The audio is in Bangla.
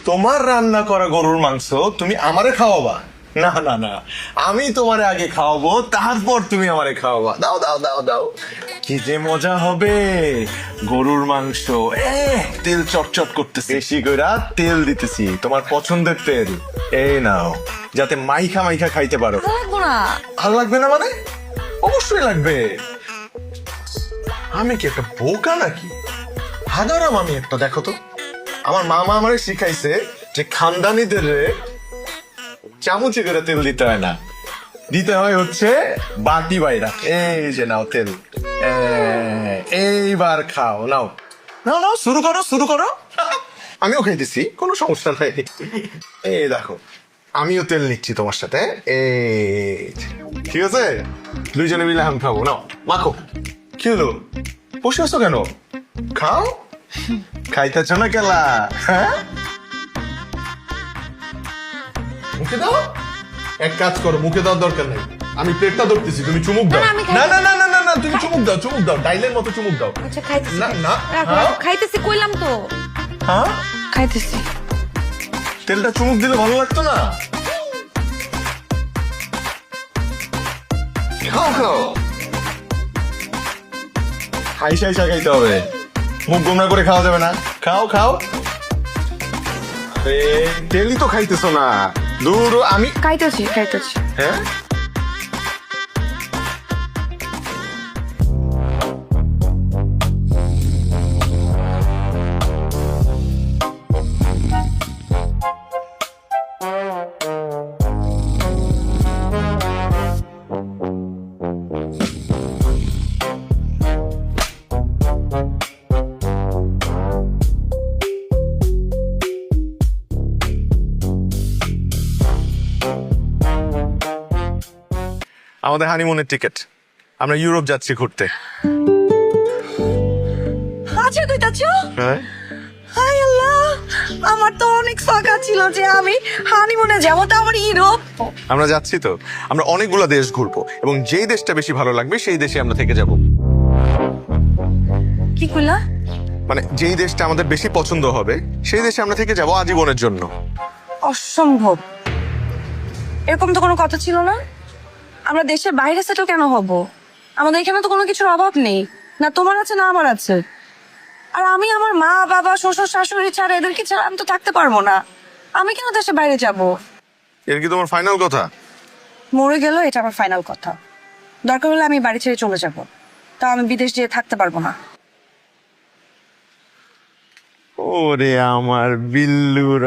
তোমার রান্না করা গরুর মাংস তুমি আমারে খাওয়াবা? না না না, আমি তোমারে আগে খাওয়াবো, তারপর তুমি আমারে খাওয়াবা। দাও দাও দাও দাও, কি যে মজা হবে। গরুর মাংস, তেল চটচট করতেছে, বেশি কইরা তেল দিতেছি, তোমার পছন্দের তেল। এই নাও, যাতে মাইখা মাইখা খাইতে পারো। লাগবো না। ভালো লাগবে না মানে? অবশ্যই লাগবে। আমি কি একটা বোকা নাকি? হাজারাম আমি একটা, দেখো তো। আমার মামা আমারে শিখাইছে যে খানদানিদের চামচে করে তেল দিতে হয় না, দিতে হয় হচ্ছে বাটি বাইরা। এই যে নাও তেল, এইবার খাও। নাও নাও নাও, শুরু করো শুরু করো। আমিও খাইতেছি, কোনো সমস্যা নাই। এই দেখো, আমিও তেল নিচ্ছি তোমার সাথে। এই যে, ঠিক আছে, দুইজনে মিলে আমি খাবো। নাও মাখো। কি হলো, বসে আছো কেন? খাও, খাইতেছ না কেলা? হ্যাঁ, মুখে দাও। এক কাজ করো, মুখে দেওয়ার দরকার নেই, আমি প্লেটটা ধরতেছি, তুমি চুমুক দাও। না, আমি খাই- না না না না না না, তুমি চুমুক দাও, চুমুক দাও, ডাইলের মতো চুমুক দাও। আচ্ছা খাইতেছি। না না, রাখো, হ্যাঁ? রাখো, খাইতেছি কইলাম তো। হ্যাঁ, খাইতেছি। তেলটা চুমুক দিলে ভালো লাগতো না? খাও খাও, হাইসা হাইসা খাইতে হবে, মুখ গোমরা করে খাওয়া যাবে না। খাও খাও। তেলই তো খাইতেছো না, দূর। আমি খাইতেছি খাইতেছি। হ্যাঁ, আমাদের হানিমুনের টিকিট, আমরা ইউরোপ যাচ্ছি ঘুরতে। আচ্ছা তুই যাচ্ছ? হ্যাঁ, হাই আল্লাহ, আমার তো অনেক শখ ছিল যে আমি হানিমুনে যাবো, তো আমার ইউরোপ। আমরা যাচ্ছি তো, আমরা অনেকগুলো দেশ ঘুরবো এবং যেই দেশটা বেশি ভালো লাগবে সেই দেশে আমরা থেকে যাব। কি কইলা? মানে যেই দেশটা আমাদের বেশি পছন্দ হবে সেই দেশে আমরা থেকে যাব আজীবনের জন্য। অসম্ভব, এরকম তো কোনো কথা ছিল না। আমরা দেশের বাইরে সেটেল কেন হব? আমাদের এখানে তো কোনো কিছুর অভাব নেই, না তোমার আছে না আমার আছে। আর আমি আমার মা বাবা শ্বশুর শাশুড়ি ছাড়া, এদেরকে ছাড়া আমি তো থাকতে পারবো না। আমি কেন দেশের বাইরে যাব? এর কি তোমার ফাইনাল কথা? মরে গেল এটা আমার ফাইনাল কথা। দরকার হলে আমি বাড়ি ছেড়ে চলে যাব, তা আমি বিদেশ যেয়ে থাকতে পারবো না। ওরে আমার বিল্লুরা।